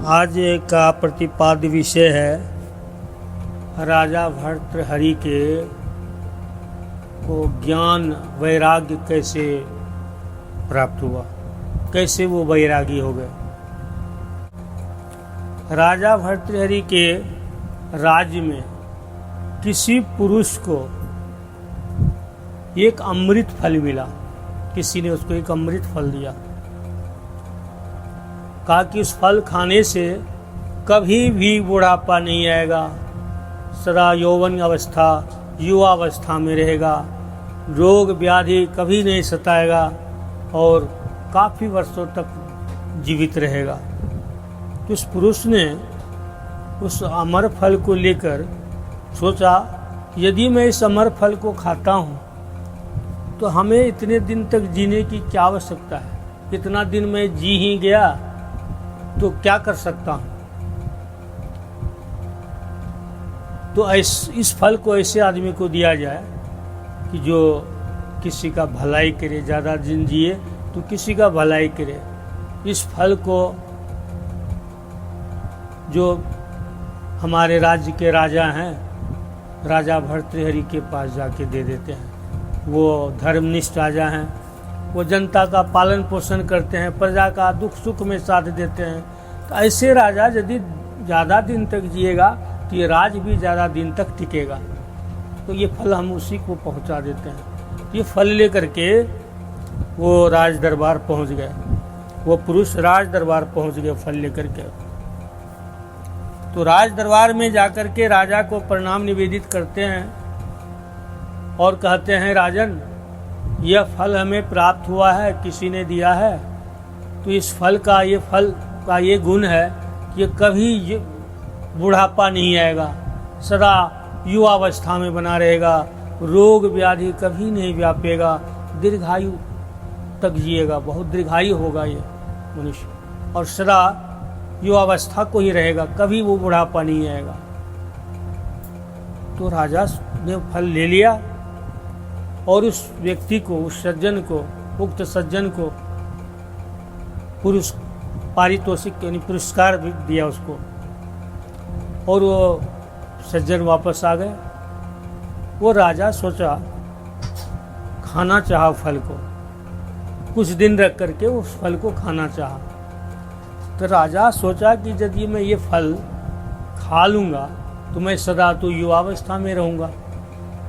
आज का प्रतिपाद्य विषय है राजा भर्तृहरि के को ज्ञान वैराग्य कैसे प्राप्त हुआ, कैसे वो वैरागी हो गए। राजा भर्तृहरि के राज्य में किसी पुरुष को एक अमृत फल मिला, किसी ने उसको एक अमृत फल दिया। कहा कि उस फल खाने से कभी भी बुढ़ापा नहीं आएगा, सदा यौवन अवस्था युवा अवस्था में रहेगा, रोग व्याधि कभी नहीं सताएगा और काफ़ी वर्षों तक जीवित रहेगा। तो उस पुरुष ने उस अमर फल को लेकर सोचा, यदि मैं इस अमर फल को खाता हूँ तो हमें इतने दिन तक जीने की क्या आवश्यकता है। इतना दिन मैं जी ही गया तो क्या कर सकता हूँ। तो इस फल को ऐसे आदमी को दिया जाए कि जो किसी का भलाई करे, ज़्यादा दिन जिए तो किसी का भलाई करे। इस फल को जो हमारे राज्य के राजा हैं, राजा भर्तृहरि के पास जाके दे देते हैं। वो धर्मनिष्ठ राजा हैं, वो जनता का पालन पोषण करते हैं, प्रजा का दुख सुख में साथ देते हैं। तो ऐसे राजा यदि ज़्यादा दिन तक जिएगा तो ये राज भी ज़्यादा दिन तक टिकेगा। तो ये फल हम उसी को पहुंचा देते हैं। ये फल लेकर के वो राज दरबार पहुंच गए, वो पुरुष राज दरबार पहुंच गए फल लेकर के। तो राज दरबार में जाकर के राजा को प्रणाम निवेदित करते हैं और कहते हैं, राजन यह फल हमें प्राप्त हुआ है, किसी ने दिया है। तो इस फल का ये गुण है कि ये कभी बुढ़ापा नहीं आएगा, सदा युवावस्था में बना रहेगा, रोग व्याधि कभी नहीं व्यापेगा, दीर्घायु तक जिएगा, बहुत दीर्घायु होगा ये मनुष्य और सदा युवावस्था को ही रहेगा, कभी वो बुढ़ापा नहीं आएगा। तो राजा ने फल ले लिया और उस व्यक्ति को, उस सज्जन को, उक्त सज्जन को पारितोषिक यानी पुरस्कार भी दिया उसको। और वो सज्जन वापस आ गए। वो राजा सोचा, खाना चाहा फल को, कुछ दिन रख करके उस फल को खाना चाहा। तो राजा सोचा कि यदि मैं ये फल खा लूँगा तो मैं सदा तो युवावस्था में रहूँगा,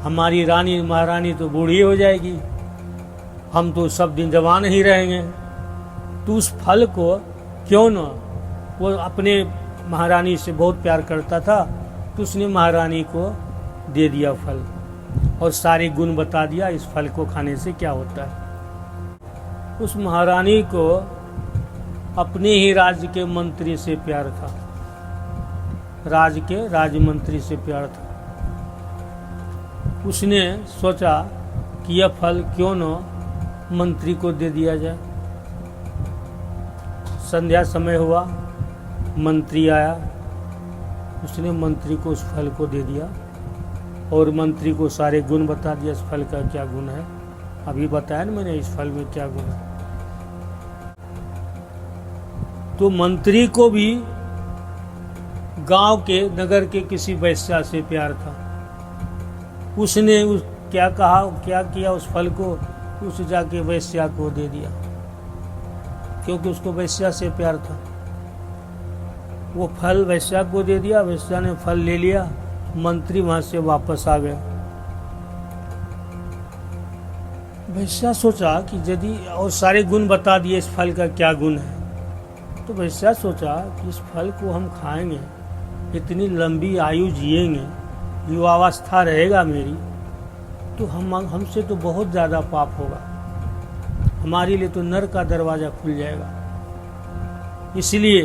हमारी रानी महारानी तो बूढ़ी हो जाएगी, हम तो सब दिन जवान ही रहेंगे। तो उस फल को क्यों न, वो अपने महारानी से बहुत प्यार करता था, तो उसने महारानी को दे दिया फल और सारे गुण बता दिया इस फल को खाने से क्या होता है। उस महारानी को अपने ही राज्य के मंत्री से प्यार था, राजमंत्री से प्यार था। उसने सोचा कि यह फल क्यों न मंत्री को दे दिया जाए। संध्या समय हुआ, मंत्री आया, उसने मंत्री को उस फल को दे दिया और मंत्री को सारे गुण बता दिया इस फल का क्या गुण है। अभी बताया ना मैंने इस फल में क्या गुण है। तो मंत्री को भी गांव के, नगर के किसी वैश्या से प्यार था। उसने क्या किया, उस फल को उस जाके वैश्या को दे दिया, क्योंकि उसको वैश्या से प्यार था। वो फल वैश्या को दे दिया, वैश्या ने फल ले लिया, मंत्री वहां से वापस आ गया। वैश्या सोचा कि यदि, और सारे गुण बता दिए इस फल का क्या गुण है। तो वैश्या सोचा कि इस फल को हम खाएंगे, इतनी लंबी आयु जिएंगे, युवावस्था रहेगा मेरी, तो हमसे तो बहुत ज़्यादा पाप होगा, हमारे लिए तो नरक का दरवाज़ा खुल जाएगा। इसलिए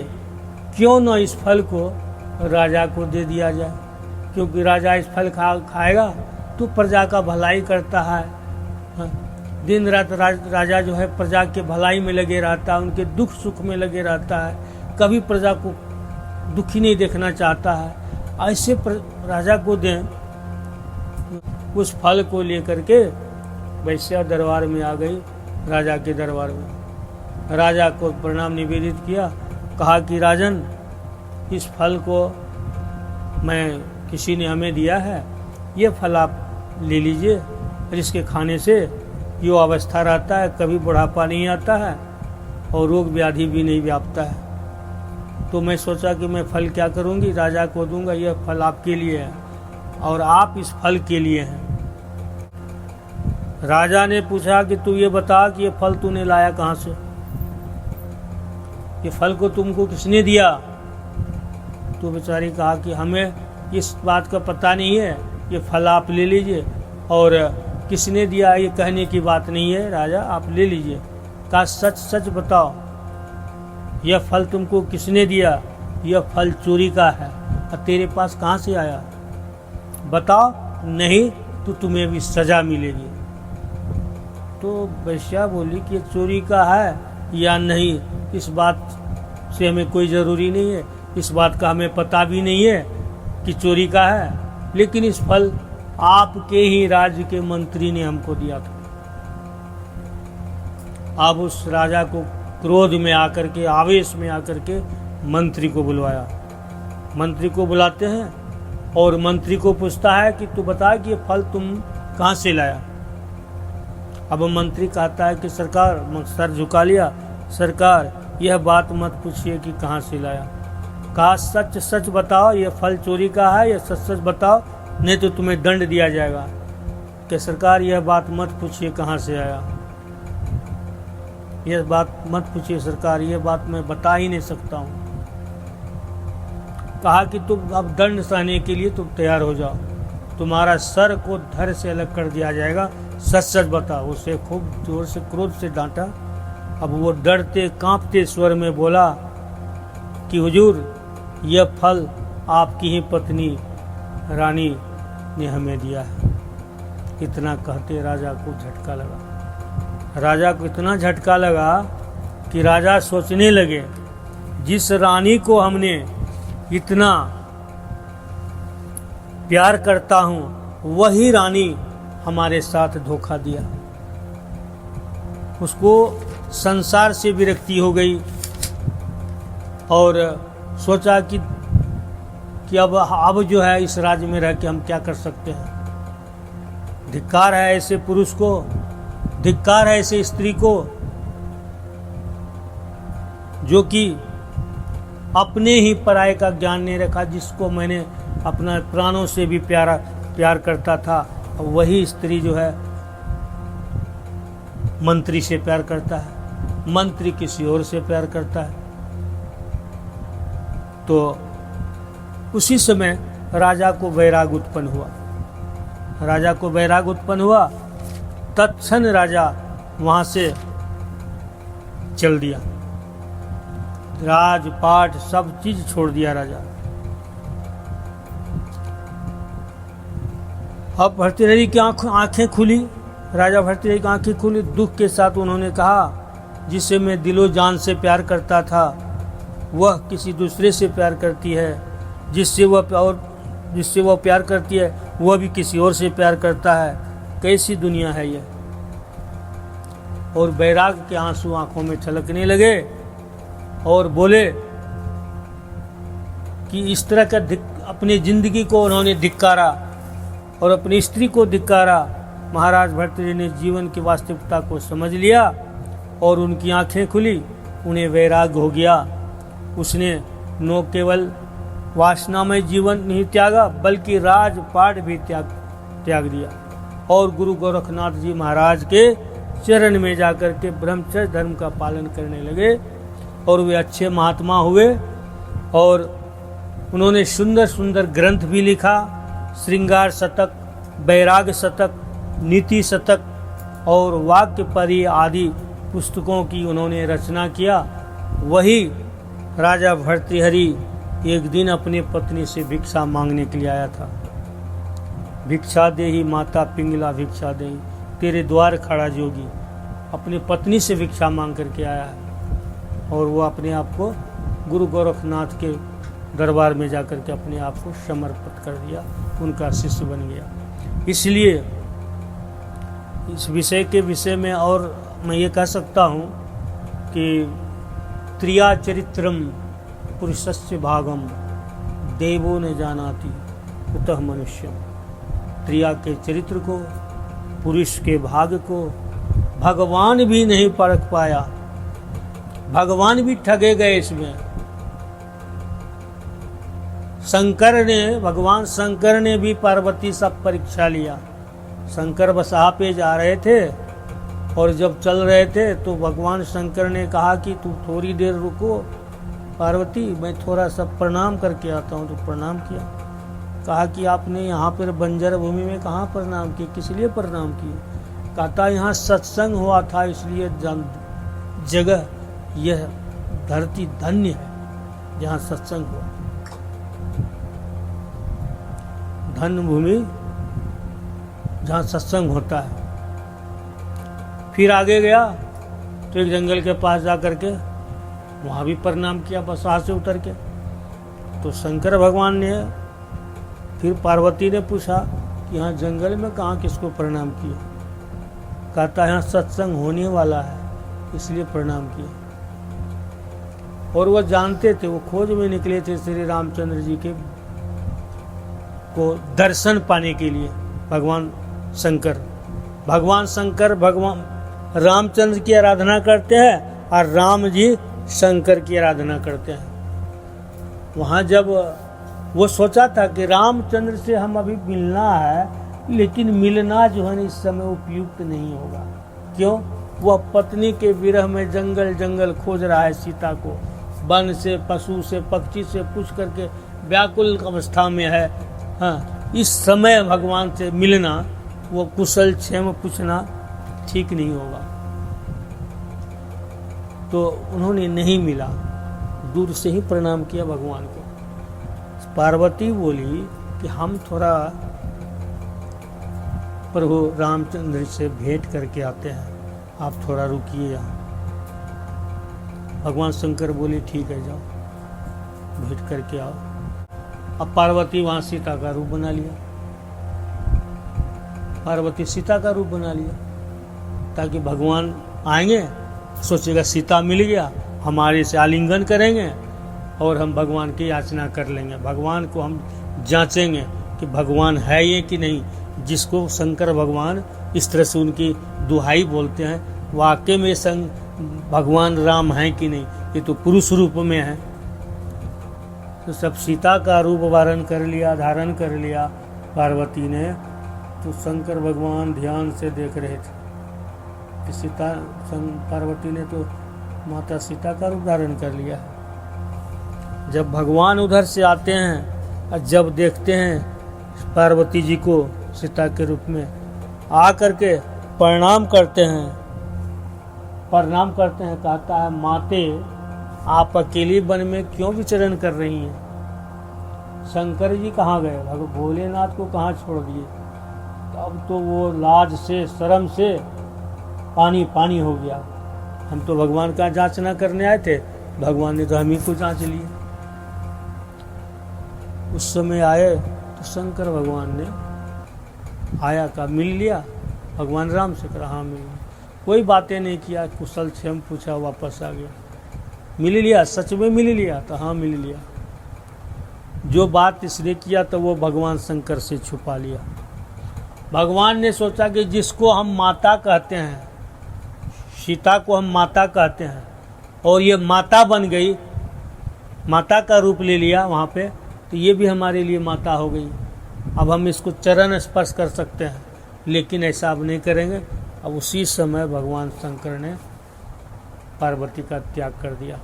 क्यों न इस फल को राजा को दे दिया जाए, क्योंकि राजा इस फल खाएगा तो प्रजा का भलाई करता है। दिन रात राजा जो है प्रजा के भलाई में लगे रहता है, उनके दुख सुख में लगे रहता है, कभी प्रजा को दुखी नहीं देखना चाहता है। ऐसे राजा को दें। उस फल को लेकर के वैश्या दरबार में आ गई, राजा के दरबार में। राजा को प्रणाम निवेदित किया, कहा कि राजन इस फल को मैं किसी ने हमें दिया है, ये फल आप ले लीजिए, और इसके खाने से यो अवस्था रहता है, कभी बुढ़ापा नहीं आता है और रोग व्याधि भी नहीं व्यापता है। तो मैं सोचा कि मैं फल क्या करूंगी, राजा को दूंगा, यह फल आपके लिए है और आप इस फल के लिए हैं। राजा ने पूछा कि तू ये बता कि ये फल तूने लाया कहाँ से, ये फल को तुमको किसने दिया। तो बेचारी कहा कि हमें इस बात का पता नहीं है, ये फल आप ले लीजिए, और किसने दिया ये कहने की बात नहीं है राजा, आप ले लीजिए। कहा सच सच बताओ, यह फल तुमको किसने दिया, यह फल चोरी का है और तेरे पास कहाँ से आया, बताओ, नहीं तो तुम्हें भी सजा मिलेगी। तो वैश्या बोली कि चोरी का है या नहीं, इस बात से हमें कोई ज़रूरी नहीं है, इस बात का हमें पता भी नहीं है कि चोरी का है, लेकिन इस फल आपके ही राज्य के मंत्री ने हमको दिया था। अब उस राजा को क्रोध में आकर के, आवेश में आकर के मंत्री को बुलवाया। मंत्री को बुलाते हैं और मंत्री को पूछता है कि तू बता कि ये फल तुम कहाँ से लाया। अब मंत्री कहता है कि सरकार, सर झुका लिया, सरकार यह बात मत पूछिए कि कहाँ से लाया। कहा सच सच बताओ, ये फल चोरी का है, ये सच सच बताओ, नहीं तो तुम्हें दंड दिया जाएगा। कि सरकार यह बात मत पूछिए कहाँ से आया, यह बात मत पूछिए सरकार, यह बात मैं बता ही नहीं सकता हूँ। कहा कि तुम अब दंड सहने के लिए तुम तैयार हो जाओ, तुम्हारा सर को धड़ से अलग कर दिया जाएगा, सच सच बताओ। उसे खूब जोर से क्रोध से डांटा। अब वो डरते कांपते स्वर में बोला कि हुजूर, यह फल आपकी ही पत्नी रानी ने हमें दिया है। इतना कहते राजा को झटका लगा। राजा को इतना झटका लगा कि राजा सोचने लगे, जिस रानी को हमने इतना प्यार करता हूं, वही रानी हमारे साथ धोखा दिया। उसको संसार से विरक्ति हो गई और सोचा कि अब जो है इस राज्य में रह के हम क्या कर सकते हैं। धिक्कार है ऐसे पुरुष को, धिक्कार है ऐसे स्त्री को जो कि अपने ही पराये का ज्ञान नहीं रखा, जिसको मैंने अपना प्राणों से भी प्यार करता था, वही स्त्री जो है मंत्री से प्यार करता है, मंत्री किसी और से प्यार करता है। तो उसी समय राजा को वैराग उत्पन्न हुआ। राजा को वैराग उत्पन्न हुआ, तत्क्षण राजा वहां से चल दिया, राजपाट सब चीज छोड़ दिया राजा। अब भर्तृहरि की आंखें खुली, राजा भर्तृहरि की आंखें खुली। दुख के साथ उन्होंने कहा, जिसे मैं दिलो जान से प्यार करता था वह किसी दूसरे से प्यार करती है, जिससे वह प्यार करती है वह भी किसी और से प्यार करता है, कैसी दुनिया है यह। और बैराग के आंसू आंखों में छलकने लगे और बोले कि इस तरह का अपनी जिंदगी को उन्होंने धिक्कारा और अपनी स्त्री को धिक्कारा। महाराज भर्तृहरि ने जीवन की वास्तविकता को समझ लिया और उनकी आंखें खुली, उन्हें वैराग हो गया। उसने न केवल वासनामय जीवन नहीं त्यागा बल्कि राजपाट भी त्याग दिया और गुरु गोरखनाथ जी महाराज के चरण में जाकर के ब्रह्मचर्य धर्म का पालन करने लगे और वे अच्छे महात्मा हुए। और उन्होंने सुंदर सुंदर ग्रंथ भी लिखा, श्रृंगार शतक, बैराग शतक, नीति शतक और वाक्य परी आदि पुस्तकों की उन्होंने रचना किया। वही राजा भर्तृहरि एक दिन अपने पत्नी से भिक्षा मांगने के लिए आया था। भिक्षा देही माता पिंगला भिक्षा देही, तेरे द्वार खड़ा जोगी, अपनी पत्नी से भिक्षा मांग करके आया है और वो अपने आप को गुरु गोरखनाथ के दरबार में जाकर के अपने आप को समर्पित कर दिया, उनका शिष्य बन गया। इसलिए इस विषय में और मैं ये कह सकता हूँ कि त्रिया चरित्रम पुरुषस्य भागम देवो ने जानाति कुतः मनुष्यम। प्रिया के चरित्र को, पुरुष के भाग्य को भगवान भी नहीं परख पाया, भगवान भी ठगे गए इसमें। भगवान शंकर ने भी पार्वती सा परीक्षा लिया। शंकर बसहा पे जा रहे थे और जब चल रहे थे तो भगवान शंकर ने कहा कि तू थोड़ी देर रुको पार्वती, मैं थोड़ा सा प्रणाम करके आता हूँ। तो प्रणाम किया। कहा कि आपने यहाँ पर बंजर भूमि में कहाँ प्रणाम किए, किस लिए प्रणाम किए? कहता यहाँ सत्संग हुआ था इसलिए जगह यह धरती धन्य है जहाँ सत्संग हुआ। धन्य भूमि जहाँ सत्संग होता है। फिर आगे गया तो एक जंगल के पास जा करके वहाँ भी प्रणाम किया बसहा से उतर के। तो शंकर भगवान ने, फिर पार्वती ने पूछा कि यहाँ जंगल में कहाँ किसको प्रणाम किए? कहता यहाँ सत्संग होने वाला है इसलिए प्रणाम किए। और वह जानते थे, वो खोज में निकले थे श्री रामचंद्र जी के को दर्शन पाने के लिए। भगवान शंकर भगवान रामचंद्र की आराधना करते हैं और राम जी शंकर की आराधना करते हैं। वहाँ जब वो सोचा था कि रामचंद्र से हम अभी मिलना है, लेकिन मिलना जो है इस समय उपयुक्त नहीं होगा। क्यों? वह पत्नी के विरह में जंगल जंगल खोज रहा है सीता को, वन से, पशु से, पक्षी से पूछ करके व्याकुल अवस्था में है। हाँ, इस समय भगवान से मिलना, वो कुशल क्षेम पूछना ठीक नहीं होगा। तो उन्होंने नहीं मिला, दूर से ही प्रणाम किया भगवान को। पार्वती बोली कि हम थोड़ा प्रभु रामचंद्र से भेंट करके आते हैं, आप थोड़ा रुकिए यहाँ। भगवान शंकर बोले ठीक है जाओ, भेंट करके आओ। अब पार्वती वहाँ सीता का रूप बना लिया। पार्वती सीता का रूप बना लिया ताकि भगवान आएंगे, सोचेगा सीता मिल गया, हमारे से आलिंगन करेंगे और हम भगवान की याचना कर लेंगे। भगवान को हम जांचेंगे कि भगवान है ये कि नहीं। जिसको शंकर भगवान इस तरह से उनकी दुहाई बोलते हैं, वाकई में भगवान राम हैं कि नहीं, ये तो पुरुष रूप में है। तो सब सीता का रूप धारण कर लिया पार्वती ने। तो शंकर भगवान ध्यान से देख रहे थे कि पार्वती ने तो माता सीता का रूप धारण कर लिया है। जब भगवान उधर से आते हैं और जब देखते हैं पार्वती जी को सीता के रूप में, आ करके प्रणाम करते हैं। कहता है माते आप अकेली वन में क्यों विचरण कर रही हैं? शंकर जी कहाँ गए? भोलेनाथ को कहाँ छोड़ दिए? अब तो वो लाज से, शर्म से पानी पानी हो गया। हम तो भगवान का जांचना करने आए थे, भगवान ने तो हम ही को जांच लिए। उस समय आए तो शंकर भगवान ने आया का मिल लिया, भगवान राम से कहा हाँ मिल लिया। कोई बातें नहीं किया, कुशल क्षेम पूछा, वापस आ गया। मिल लिया, सच में मिल लिया? तो हाँ मिल लिया। जो बात इसने किया तो वो भगवान शंकर से छुपा लिया। भगवान ने सोचा कि जिसको हम माता कहते हैं, सीता को हम माता कहते हैं, और ये माता बन गई, माता का रूप ले लिया वहाँ पे, तो ये भी हमारे लिए माता हो गई। अब हम इसको चरण स्पर्श कर सकते हैं, लेकिन ऐसा अब नहीं करेंगे। अब उसी समय भगवान शंकर ने पार्वती का त्याग कर दिया।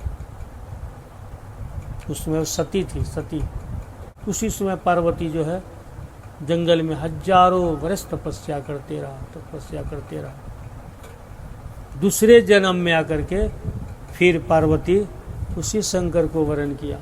उसमें सती थी, सती। उसी समय पार्वती जो है जंगल में हजारों वर्ष तपस्या करते रहा। दूसरे जन्म में आकर के फिर पार्वती उसी शंकर को वरण किया।